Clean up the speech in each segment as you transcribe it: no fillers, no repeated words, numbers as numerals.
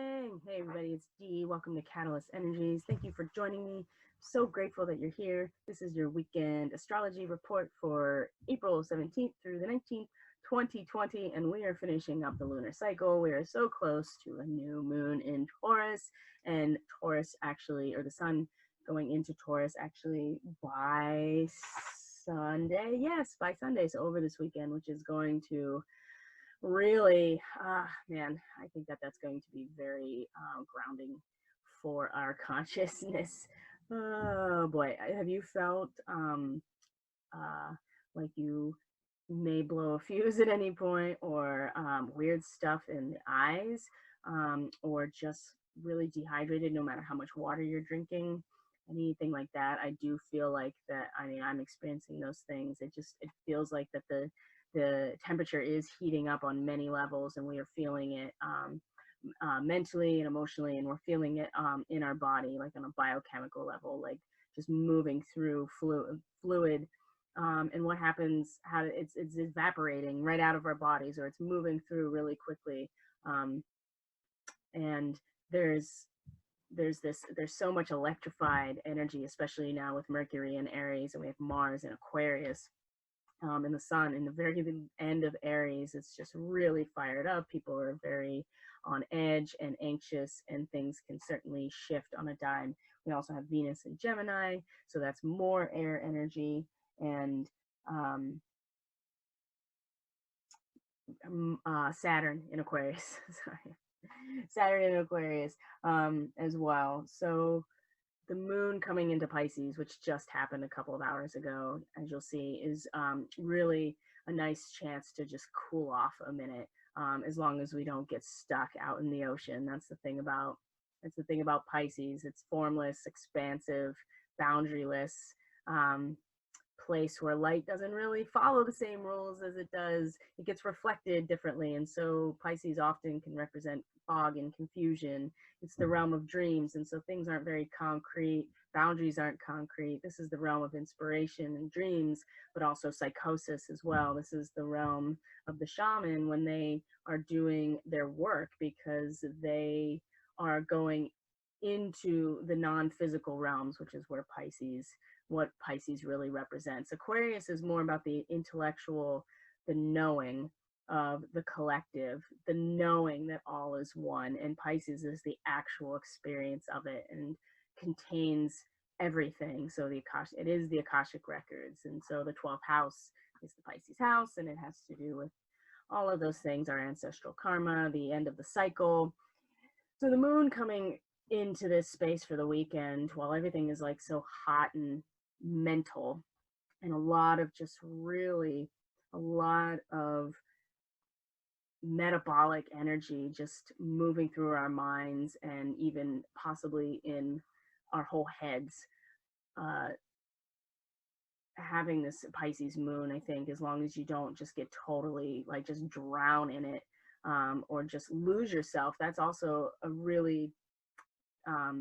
morning. Hey, everybody, it's Dee. Welcome to Catalyst Energies. Thank you for joining me. So grateful that you're here. This is your weekend astrology report for April 17th through the 19th, 2020, and we are finishing up the lunar cycle. We are so close to a new moon in Taurus, and Taurus actually, or the sun going into Taurus actually by Sunday. Yes, by Sunday, so over this weekend, which is going to really, man, I think that that's going to be very grounding for our consciousness. Oh boy, have you felt uh, like you may blow a fuse at any point, or weird stuff in the eyes, or just really dehydrated no matter how much water you're drinking? Anything like that? I do feel like that. I mean, I'm experiencing those things. It feels like that the temperature is heating up on many levels, and we are feeling it mentally and emotionally, and we're feeling it in our body, like on a biochemical level, like just moving through fluid. And what happens, how it's evaporating right out of our bodies, or it's moving through really quickly. And there's there's so much electrified energy, especially now with Mercury in Aries, and we have Mars in Aquarius, and the sun in the very end of Aries. It's just really fired up. People are very on edge and anxious, and things can certainly shift on a dime. We also have Venus in Gemini, so that's more air energy, and Saturn in Aquarius. Sorry, Saturn in Aquarius as well. So the moon coming into Pisces, which just happened a couple of hours ago, as you'll see, is really a nice chance to just cool off a minute, as long as we don't get stuck out in the ocean. That's the thing about Pisces. It's formless, expansive, boundaryless, place where light doesn't really follow the same rules as it does. It gets reflected differently, and so Pisces often can represent fog and confusion. It's the realm of dreams, and so things aren't very concrete. Boundaries aren't concrete. This is the realm of inspiration and dreams, but also psychosis as well. This is the realm of the shaman when they are doing their work, because they are going into the non-physical realms, which is where what Pisces really represents. Aquarius is more about the intellectual, the knowing of the collective, the knowing that all is one, and Pisces is the actual experience of it and contains everything. So it is the Akashic records, and so the 12th house is the Pisces house, and it has to do with all of those things, our ancestral karma, the end of the cycle. So the moon coming into this space for the weekend, while everything is like so hot and mental, and a lot of metabolic energy just moving through our minds, and even possibly in our whole heads. Having this Pisces moon, I think, as long as you don't just get totally like just drown in it, or just lose yourself, that's also a really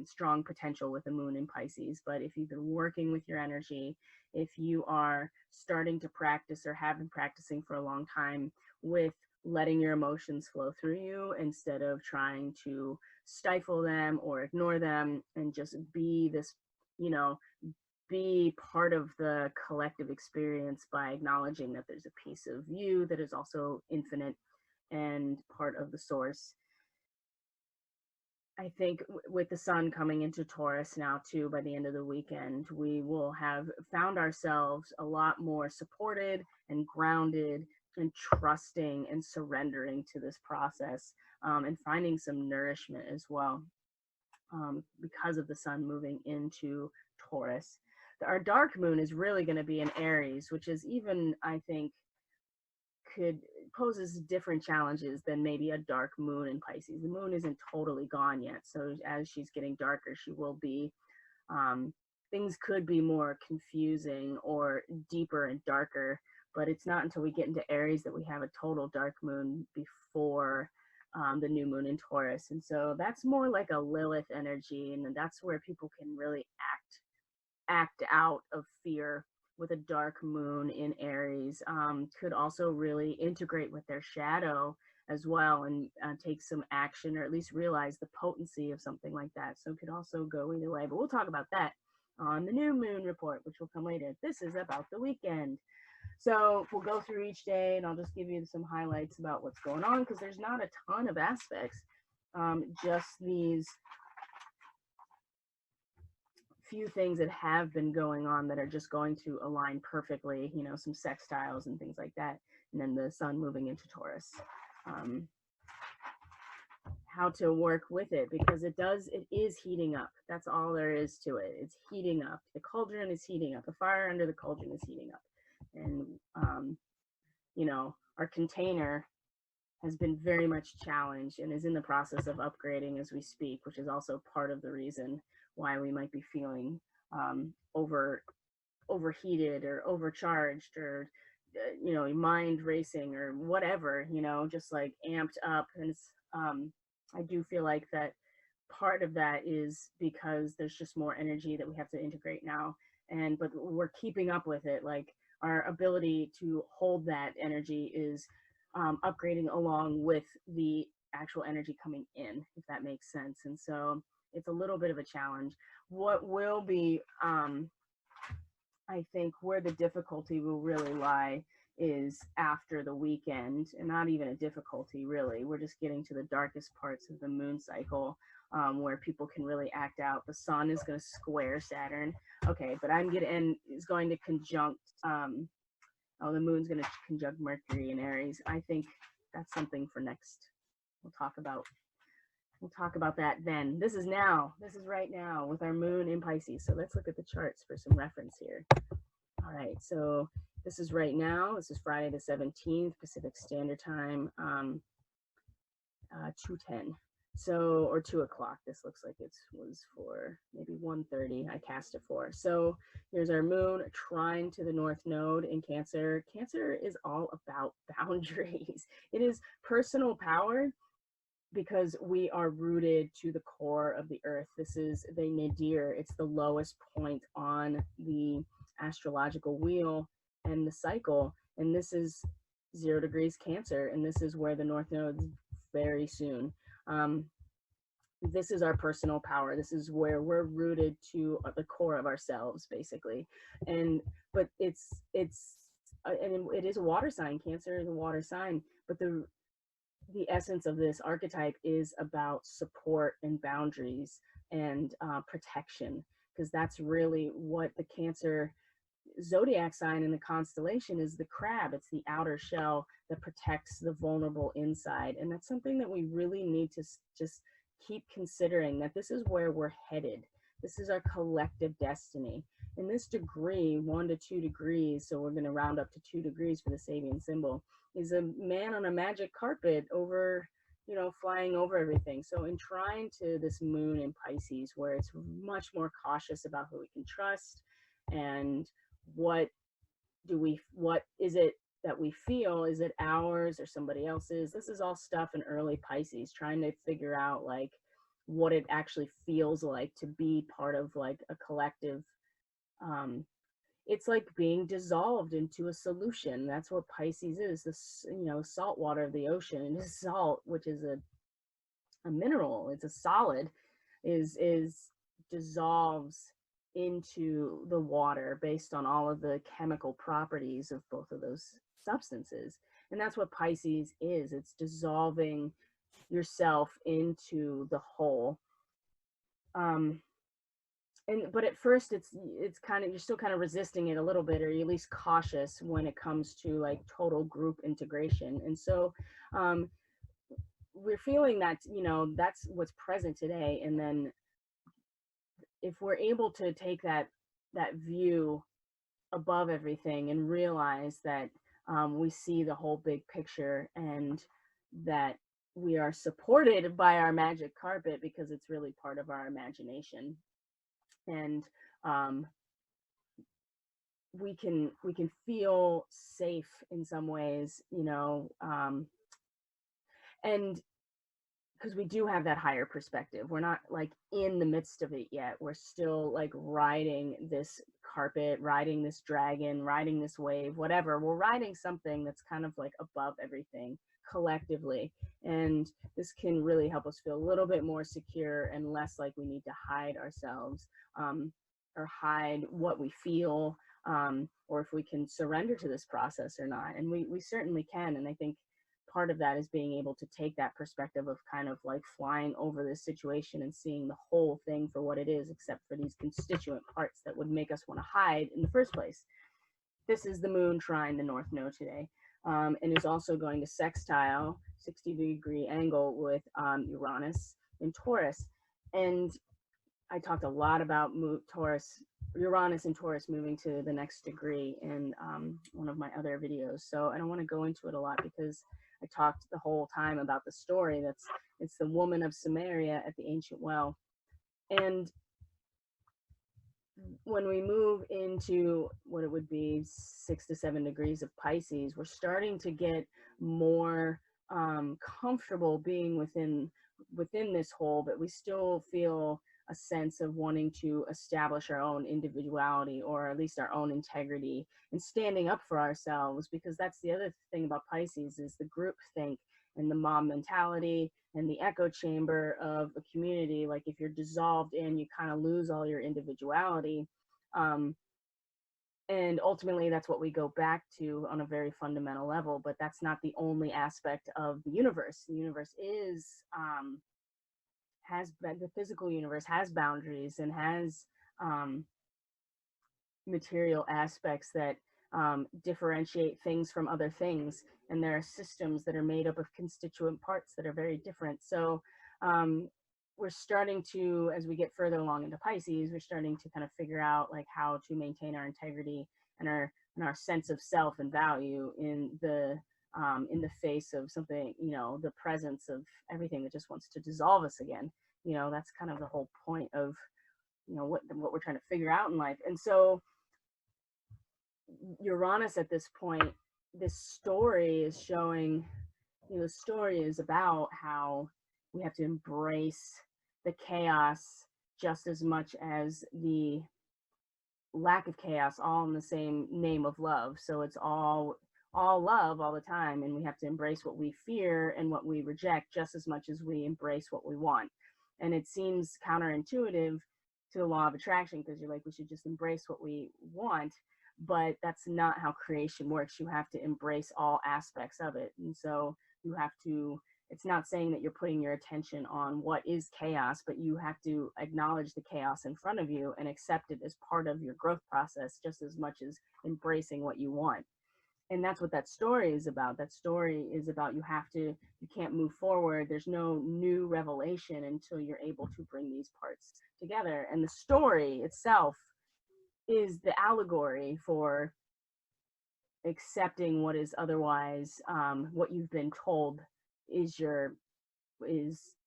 strong potential with the moon in Pisces. But if you've been working with your energy, if you are starting to practice or have been practicing for a long time with letting your emotions flow through you instead of trying to stifle them or ignore them, and just be this, be part of the collective experience by acknowledging that there's a piece of you that is also infinite and part of the source. I think with the sun coming into Taurus now too, by the end of the weekend, we will have found ourselves a lot more supported and grounded and trusting and surrendering to this process, and finding some nourishment as well, because of the sun moving into Taurus. Our dark moon is really going to be in Aries, which is even, I think, poses different challenges than maybe a dark moon in Pisces. The moon isn't totally gone yet, so as she's getting darker, she will be, things could be more confusing or deeper and darker, but it's not until we get into Aries that we have a total dark moon before the new moon in Taurus. And so that's more like a Lilith energy, and that's where people can really act out of fear with a dark moon in Aries. Could also really integrate with their shadow as well, and take some action, or at least realize the potency of something like that. So it could also go either way, but we'll talk about that on the new moon report, which will come later. This is about the weekend. So we'll go through each day, and I'll just give you some highlights about what's going on, because there's not a ton of aspects, just these few things that have been going on that are just going to align perfectly, you know, some sextiles and things like that, and then the sun moving into Taurus. How to work with it, because it is heating up. That's all there is to it. It's heating up. The cauldron is heating up. The fire under the cauldron is heating up. And, you know, our container has been very much challenged and is in the process of upgrading as we speak, which is also part of the reason why we might be feeling overheated or overcharged, or you know, mind racing or whatever, you know, just like amped up. And it's I do feel like that part of that is because there's just more energy that we have to integrate now, but we're keeping up with it. Like, our ability to hold that energy is upgrading along with the actual energy coming in, if that makes sense. And so it's a little bit of a challenge. What will be, I think, where the difficulty will really lie is after the weekend, and not even a difficulty really. We're just getting to the darkest parts of the moon cycle, where people can really act out. The sun is going to square Saturn. Okay, but is going to conjunct, the moon's going to conjunct Mercury in Aries. I think that's something for next. We'll talk about that then. This is right now with our moon in Pisces. So let's look at the charts for some reference here. All right, so this is right now. This is Friday the 17th, Pacific Standard Time, 2:10. So, or 2 o'clock. This looks like it was for maybe 1:30. I cast it for. So here's our moon trine to the North Node in Cancer. Cancer is all about boundaries. It is personal power, because we are rooted to the core of the earth. This is the nadir. It's the lowest point on the astrological wheel and the cycle. And this is 0 degrees Cancer. And this is where the North Node is very soon. This is our personal power. This is where we're rooted to the core of ourselves, basically. But it is a water sign. Cancer is a water sign, but the essence of this archetype is about support and boundaries and protection, because that's really what the Cancer zodiac sign in the constellation is. The crab. It's the outer shell that protects the vulnerable inside. And that's something that we really need to just keep considering, that this is where we're headed. This is our collective destiny. In this degree, 1 to 2 degrees, so we're going to round up to 2 degrees for the Sabian symbol, is a man on a magic carpet over, you know, flying over everything. So in trine to this moon in Pisces, where it's much more cautious about who we can trust, and what is it that we feel, is it ours or somebody else's? This is all stuff in early Pisces, trying to figure out like what it actually feels like to be part of like a collective. It's like being dissolved into a solution. That's what Pisces is. This, you know, salt water of the ocean. And this salt, which is a mineral, it's a solid, is dissolves into the water based on all of the chemical properties of both of those substances. And that's what Pisces is. It's dissolving yourself into the whole. But at first it's kind of, you're still kind of resisting it a little bit, or you're at least cautious when it comes to like total group integration. And so we're feeling that, you know, that's what's present today. And then if we're able to take that view above everything and realize that we see the whole big picture, and that we are supported by our magic carpet, because it's really part of our imagination. And we can feel safe in some ways, you know, and because we do have that higher perspective. We're not like in the midst of it yet. We're still like riding this carpet, riding this dragon, riding this wave, whatever. We're riding something that's kind of like above everything, collectively. And this can really help us feel a little bit more secure and less like we need to hide ourselves, or hide what we feel, or if we can surrender to this process or not. And we certainly can. And I think part of that is being able to take that perspective of kind of like flying over this situation and seeing the whole thing for what it is, except for these constituent parts that would make us want to hide in the first place. This is the moon trine the North Node today, and is also going to sextile 60-degree angle with Uranus in Taurus. And I talked a lot about Uranus and Taurus moving to the next degree in one of my other videos. So I don't want to go into it a lot because I talked the whole time about the story. It's the woman of Samaria at the ancient well. And when we move into what it would be 6 to 7 degrees of Pisces, we're starting to get more comfortable being within this whole, but we still feel a sense of wanting to establish our own individuality, or at least our own integrity, and standing up for ourselves, because that's the other thing about Pisces is the group think and the mob mentality and the echo chamber of a community. Like if you're dissolved in, you kind of lose all your individuality. And ultimately that's what we go back to on a very fundamental level, but that's not the only aspect of the universe. The universe is, the physical universe has boundaries and has material aspects that differentiate things from other things, and there are systems that are made up of constituent parts that are very different. So we're starting to, as we get further along into Pisces, we're starting to kind of figure out like how to maintain our integrity and our sense of self and value in the face of something, the presence of everything that just wants to dissolve us again. That's kind of the whole point of what we're trying to figure out in life. And so Uranus at this point, this story is showing, the story is about how we have to embrace the chaos just as much as the lack of chaos, all in the same name of love. So it's all love all the time, and we have to embrace what we fear and what we reject just as much as we embrace what we want. And it seems counterintuitive to the law of attraction, because you're like, we should just embrace what we want, but that's not how creation works. You have to embrace all aspects of it. And so you have to, it's not saying that you're putting your attention on what is chaos, but you have to acknowledge the chaos in front of you and accept it as part of your growth process just as much as embracing what you want. And that's what that story is about. That story is about you can't move forward. There's no new revelation until you're able to bring these parts together. And the story itself is the allegory for accepting what is otherwise, what you've been told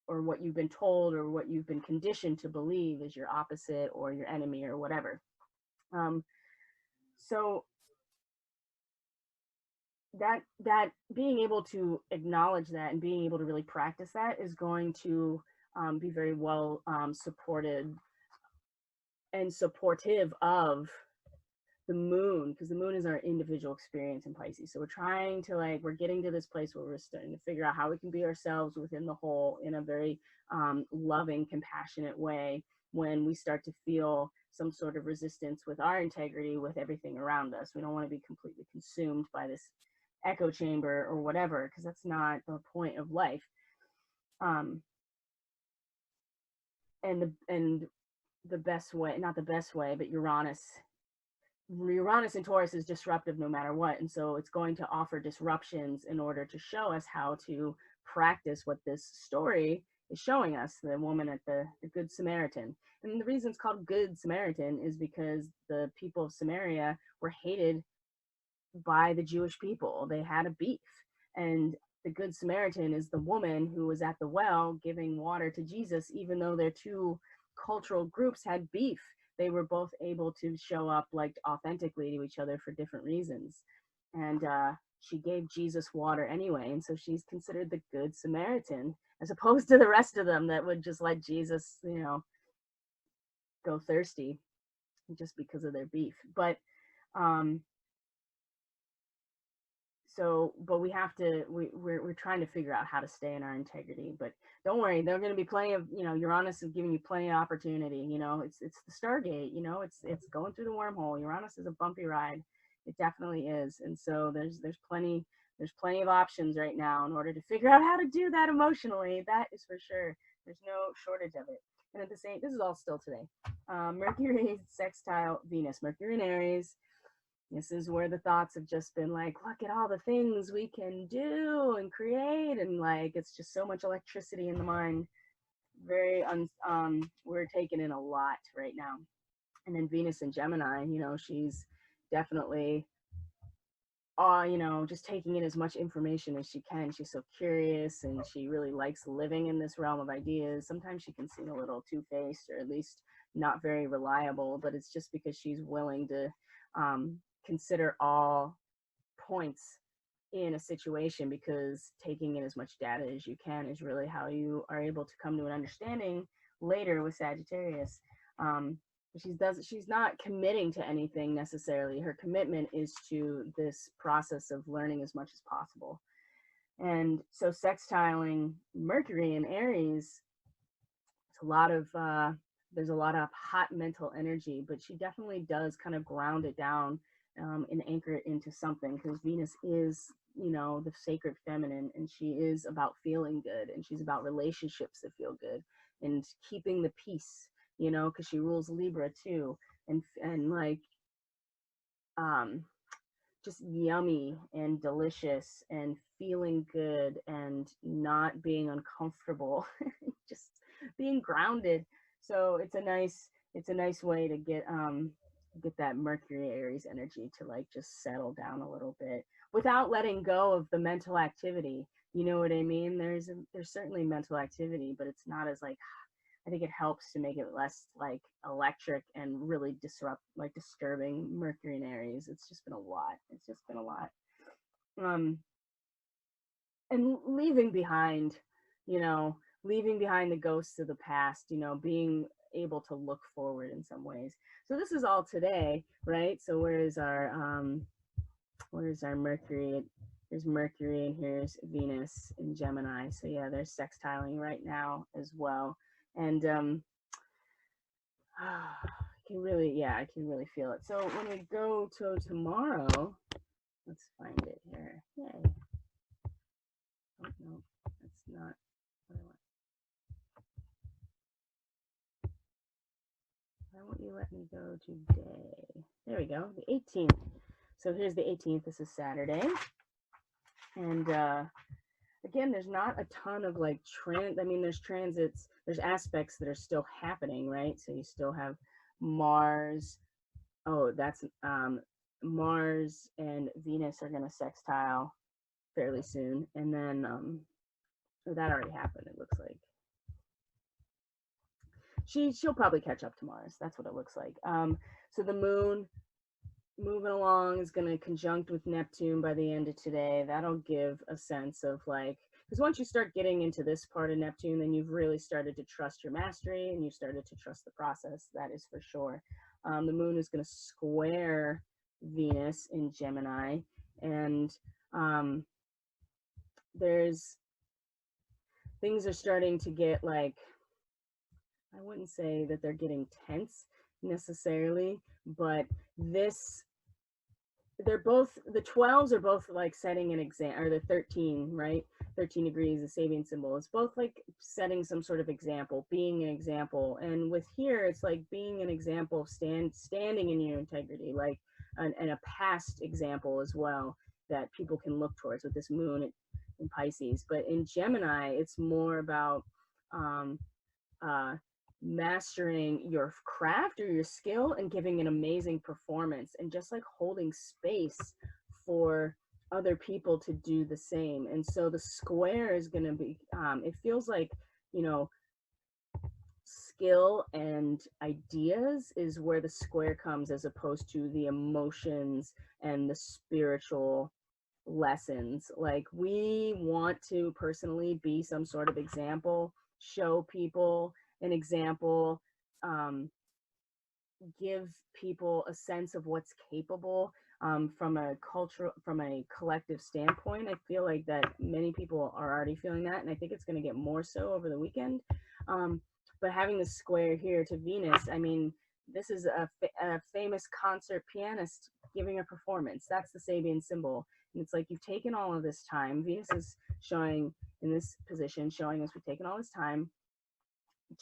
or what you've been told or what you've been conditioned to believe is your opposite or your enemy or whatever. So that being able to acknowledge that and being able to really practice that is going to be very well supported and supportive of the moon, because the moon is our individual experience in Pisces. So we're getting to this place where we're starting to figure out how we can be ourselves within the whole in a very loving, compassionate way, when we start to feel some sort of resistance with our integrity with everything around us. We don't want to be completely consumed by this echo chamber or whatever, because that's not the point of life. And the best way, not the best way, but Uranus in Taurus is disruptive no matter what. And so it's going to offer disruptions in order to show us how to practice what this story is showing us, the woman at the Good Samaritan. And the reason it's called Good Samaritan is because the people of Samaria were hated by the Jewish people. They had a beef. And the Good Samaritan is the woman who was at the well giving water to Jesus, even though their two cultural groups had beef. They were both able to show up like authentically to each other for different reasons. And she gave Jesus water anyway. And so she's considered the Good Samaritan, as opposed to the rest of them that would just let Jesus, go thirsty just because of their beef. But so, but we have to, we're trying to figure out how to stay in our integrity. But don't worry, there are going to be plenty of, Uranus is giving you plenty of opportunity. It's the Stargate, it's going through the wormhole. Uranus is a bumpy ride. It definitely is. And so there's plenty of options right now in order to figure out how to do that emotionally. That is for sure. There's no shortage of it. And at the same, this is all still today. Mercury sextile Venus, Mercury in Aries. This is where the thoughts have just been like, look at all the things we can do and create. And like, it's just so much electricity in the mind. We're taking in a lot right now. And then Venus in Gemini, she's definitely, just taking in as much information as she can. She's so curious and she really likes living in this realm of ideas. Sometimes she can seem a little two-faced or at least not very reliable, but it's just because she's willing to consider all points in a situation, because taking in as much data as you can is really how you are able to come to an understanding later with Sagittarius. She's not committing to anything necessarily. Her commitment is to this process of learning as much as possible. And so sextiling Mercury in Aries, it's there's a lot of hot mental energy, but she definitely does kind of ground it down and anchor it into something, because Venus is, the sacred feminine, and she is about feeling good, and she's about relationships that feel good and keeping the peace, because she rules Libra too, and like just yummy and delicious and feeling good and not being uncomfortable, just being grounded. So it's a nice way to get that Mercury Aries energy to like just settle down a little bit without letting go of the mental activity. You know what I mean? There's certainly mental activity, but it's not as like, I think it helps to make it less like electric and really disturbing Mercury and Aries. It's just been a lot. And leaving behind the ghosts of the past, being able to look forward in some ways. So this is all today, right? So where's our Mercury? There's Mercury and here's Venus in Gemini. So yeah, they're sextiling right now as well. And I can really feel it. So when we go to tomorrow, let's find it here. Yay. Oh no, that's not what I want. Why won't you let me go today? There we go, the 18th. So here's the 18th. This is Saturday. And again, there's not a ton of like there's transits, there's aspects that are still happening, right? So you still have Mars. Oh, that's Mars and Venus are going to sextile fairly soon. And then that already happened, it looks like. She'll probably catch up to Mars. That's what it looks like. So the moon moving along is going to conjunct with Neptune by the end of today. That'll give a sense of like, because once you start getting into this part of Neptune, then you've really started to trust your mastery and you've started to trust the process. That is for sure. The moon is going to square Venus in Gemini, and things are starting to get like, I wouldn't say that they're getting tense necessarily, but the 12s are both like setting an example, or the 13, right? 13 degrees, the Sabian symbol. It's both like setting some sort of example, being an example. And with here, it's like being an example of standing in your integrity, like and a past example as well that people can look towards with this moon in Pisces. But in Gemini, it's more about mastering your craft or your skill and giving an amazing performance, and just like holding space for other people to do the same. And so the square is going to be it feels like, skill and ideas is where the square comes, as opposed to the emotions and the spiritual lessons. Like, we want to personally be some sort of example, show people an example, give people a sense of what's capable from a cultural, from a collective standpoint. I feel like that many people are already feeling that, and I think it's going to get more so over the weekend. But having the square here to Venus, I mean, this is a famous concert pianist giving a performance. That's the Sabian symbol. And it's like, you've taken all of this time. Venus is showing in this position, showing us we've taken all this time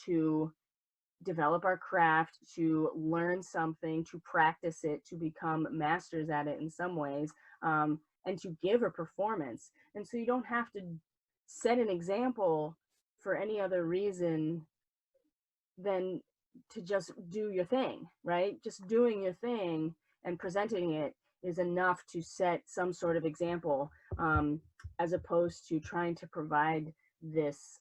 to develop our craft, to learn something, to practice it, to become masters at it in some ways, and to give a performance. And so you don't have to set an example for any other reason than to just do your thing, right? Just doing your thing and presenting it is enough to set some sort of example, as opposed to trying to provide this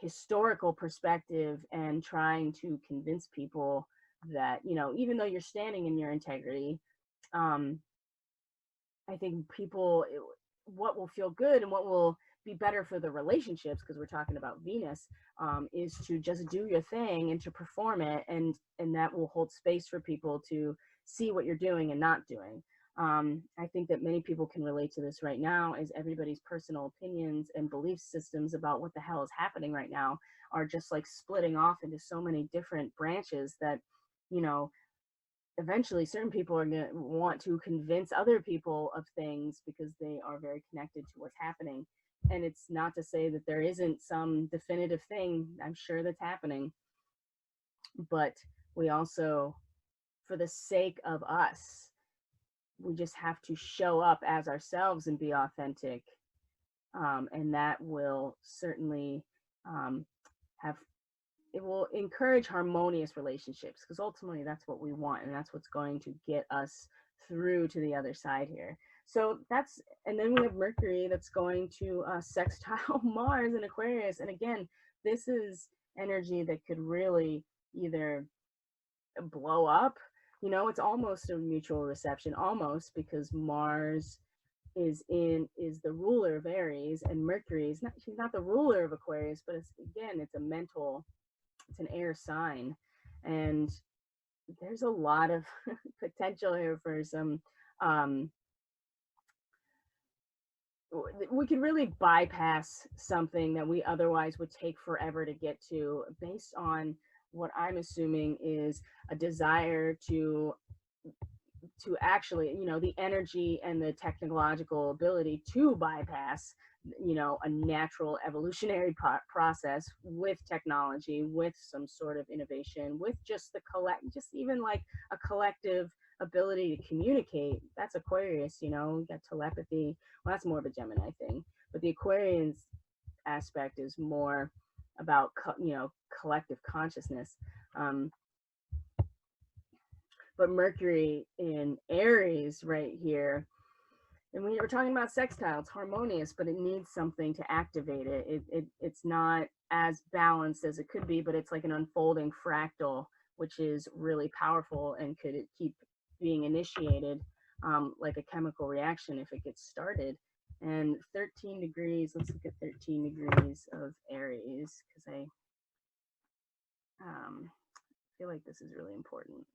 historical perspective and trying to convince people that, you know, even though you're standing in your integrity, I think people, what will feel good and what will be better for the relationships, because we're talking about Venus, is to just do your thing and to perform it, and that will hold space for people to see what you're doing and not doing. I think that many people can relate to this right now, as everybody's personal opinions and belief systems about what the hell is happening right now are just like splitting off into so many different branches that, you know, eventually certain people are going to want to convince other people of things because they are very connected to what's happening. And it's not to say that there isn't some definitive thing, I'm sure, that's happening, but we also, for the sake of us, we just have to show up as ourselves and be authentic. And that will certainly it will encourage harmonious relationships, because ultimately that's what we want, and that's what's going to get us through to the other side here. So that's, and then we have Mercury that's going to sextile Mars in Aquarius. And again, this is energy that could really either blow up, you know, it's almost a mutual reception, almost, because Mars is the ruler of Aries, and Mercury is not, she's not the ruler of Aquarius, but it's, again, it's a mental, it's an air sign. And there's a lot of potential here for some, we could really bypass something that we otherwise would take forever to get to, based on what I'm assuming is a desire to actually, you know, the energy and the technological ability to bypass, you know, a natural evolutionary process with technology, with some sort of innovation, with just just even like a collective ability to communicate. That's Aquarius, you know, you got telepathy. Well, that's more of a Gemini thing, but the Aquarians aspect is more about, you know, collective consciousness. But Mercury in Aries right here, and when we're talking about sextile, it's harmonious, but it needs something to activate it. It's not as balanced as it could be, but it's like an unfolding fractal, which is really powerful and could keep being initiated, like a chemical reaction if it gets started. And 13 degrees, let's look at 13 degrees of Aries, because I feel like this is really important.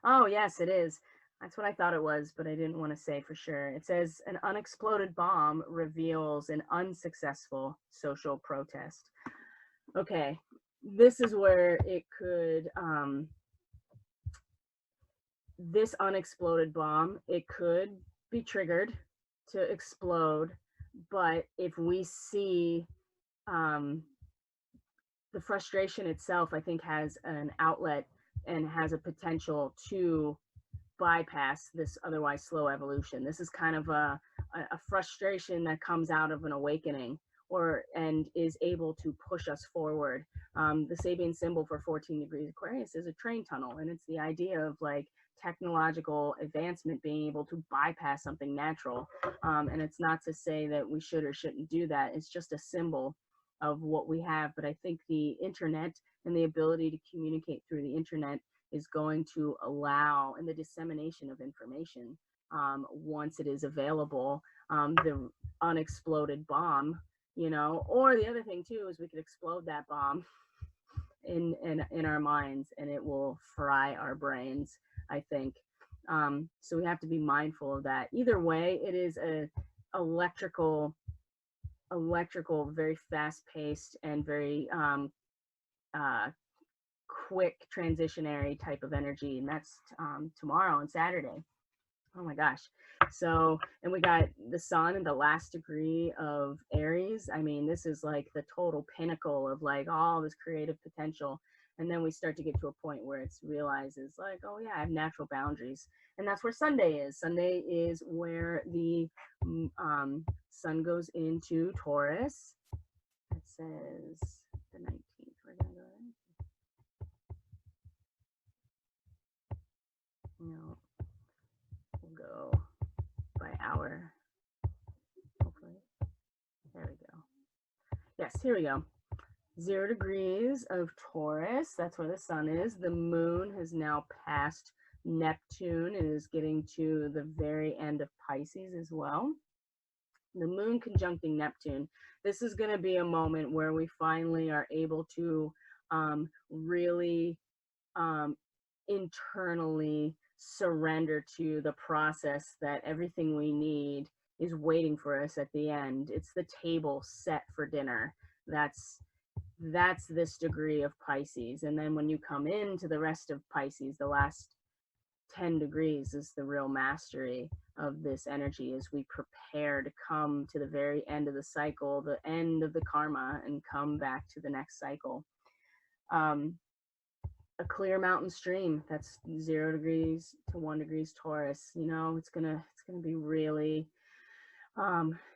Oh, yes, it is. That's what I thought it was, but I didn't want to say for sure. It says an unexploded bomb reveals an unsuccessful social protest. Okay, this is where it could, this unexploded bomb, it could be triggered to explode, but if we see the frustration itself, I think, has an outlet and has a potential to bypass this otherwise slow evolution. This is kind of a frustration that comes out of an awakening, and is able to push us forward. The Sabian symbol for 14 degrees Aquarius is a train tunnel, and it's the idea of like technological advancement being able to bypass something natural. And it's not to say that we should or shouldn't do that. It's just a symbol of what we have. But I think the internet and the ability to communicate through the internet is going to allow, and the dissemination of information, once it is available, the unexploded bomb, you know, or the other thing too is we could explode that bomb in our minds, and it will fry our brains. I think. So we have to be mindful of that. Either way, it is a electrical, very fast-paced and very quick transitionary type of energy, and that's tomorrow and Saturday. Oh my gosh. So, and we got the sun in the last degree of Aries. I mean, this is like the total pinnacle of like all this creative potential. And then we start to get to a point where it's realizes like, oh yeah, I have natural boundaries. And that's where Sunday is. Sunday is where the sun goes into Taurus. It says the 19th. We're going to go there. No, we'll go by hour. Hopefully. There we go. Yes, here we go. 0 degrees of Taurus. That's where the sun is. The moon has now passed Neptune and is getting to the very end of Pisces as well. The moon conjuncting Neptune. This is going to be a moment where we finally are able to really internally surrender to the process that everything we need is waiting for us at the end. It's the table set for dinner. That's this degree of Pisces. And then when you come into the rest of Pisces, the last 10 degrees is the real mastery of this energy as we prepare to come to the very end of the cycle, the end of the karma, and come back to the next cycle. A clear mountain stream, that's 0 degrees to 1 degrees Taurus. You know, it's gonna be really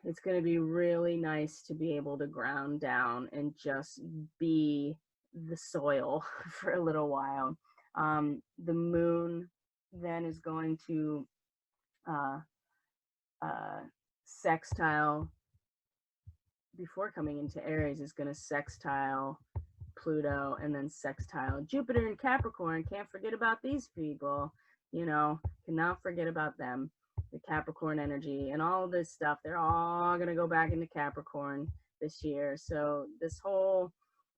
it's going to be really nice to be able to ground down and just be the soil for a little while. The moon then is going to sextile, before coming into Aries, is going to sextile Pluto and then sextile Jupiter and Capricorn. Can't forget about these people, you know, cannot forget about them. The Capricorn energy and all this stuff, they're all going to go back into Capricorn this year. So this whole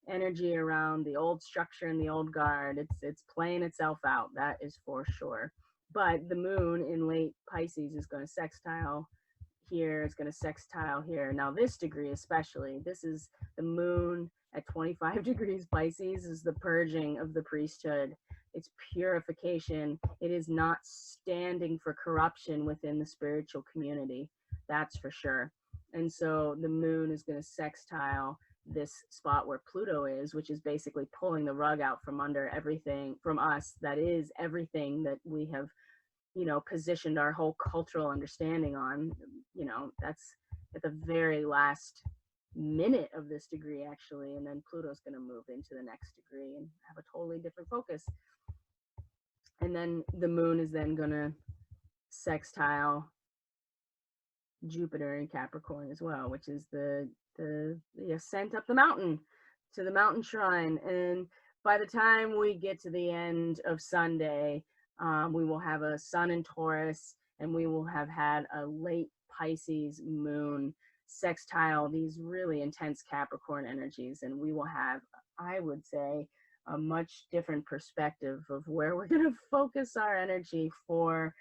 energy around the old structure and the old guard, it's playing itself out, that is for sure. But the moon in late Pisces is going to sextile here, it's going to sextile here. Now this degree especially, this is the moon at 25 degrees Pisces, is the purging of the priesthood. It's purification. It is not standing for corruption within the spiritual community. That's for sure. And so the moon is going to sextile this spot where Pluto is, which is basically pulling the rug out from under everything from us. That is everything that we have, you know, positioned our whole cultural understanding on. You know, that's at the very last minute of this degree actually, and then Pluto's going to move into the next degree and have a totally different focus. And then the moon is then going to sextile Jupiter in Capricorn as well, which is the ascent up the mountain to the mountain shrine. And by the time we get to the end of Sunday, we will have a sun in Taurus, and we will have had a late Pisces moon sextile these really intense Capricorn energies, and we will have, I would say, a much different perspective of where we're going to focus our energy for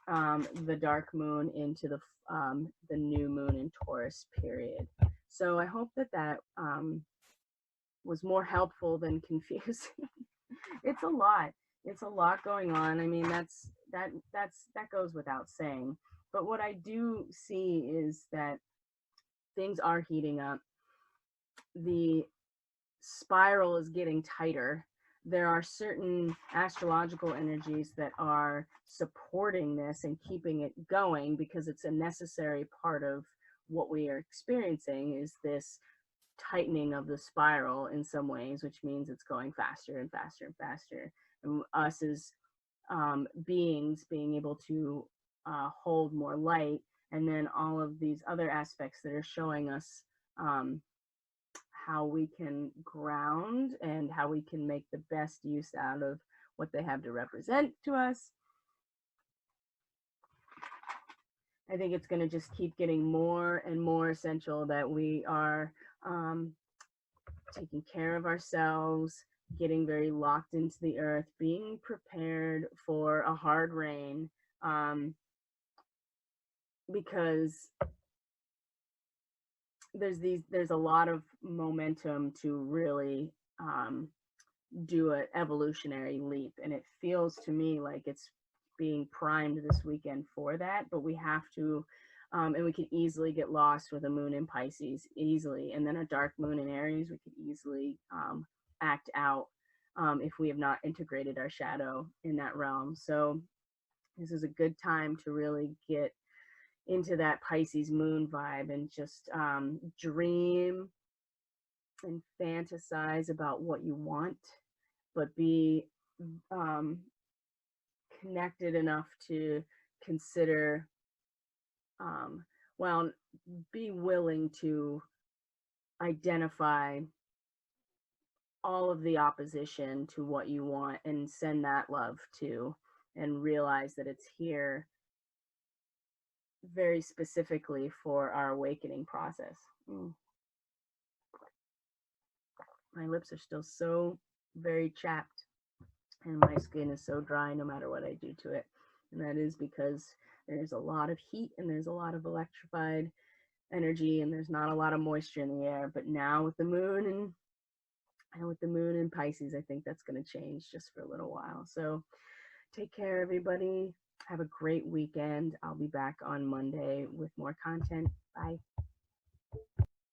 the dark moon into the new moon in Taurus period. So I hope that was more helpful than confusing. It's a lot going on. I mean, that goes without saying. But what I do see is that things are heating up. The spiral is getting tighter. There are certain astrological energies that are supporting this and keeping it going, because it's a necessary part of what we are experiencing, is this tightening of the spiral in some ways, which means it's going faster and faster and faster. And us as beings being able to hold more light, and then all of these other aspects that are showing us how we can ground and how we can make the best use out of what they have to represent to us. I think it's going to just keep getting more and more essential that we are taking care of ourselves, getting very locked into the earth, being prepared for a hard rain, because there's a lot of momentum to really do an evolutionary leap, and it feels to me like it's being primed this weekend for that. But we have to, and we could easily get lost with a moon in Pisces, easily, and then a dark moon in Aries. We could easily act out if we have not integrated our shadow in that realm. So this is a good time to really get into that Pisces moon vibe and just dream and fantasize about what you want, but be connected enough to consider, well, be willing to identify all of the opposition to what you want and send that love to, and realize that it's here very specifically for our awakening process. My lips are still so very chapped, and my skin is so dry no matter what I do to it. And that is because there's a lot of heat and there's a lot of electrified energy, and there's not a lot of moisture in the air. But now with the moon and Pisces, I think that's going to change just for a little while. So take care, everybody. Have a great weekend. I'll be back on Monday with more content. Bye.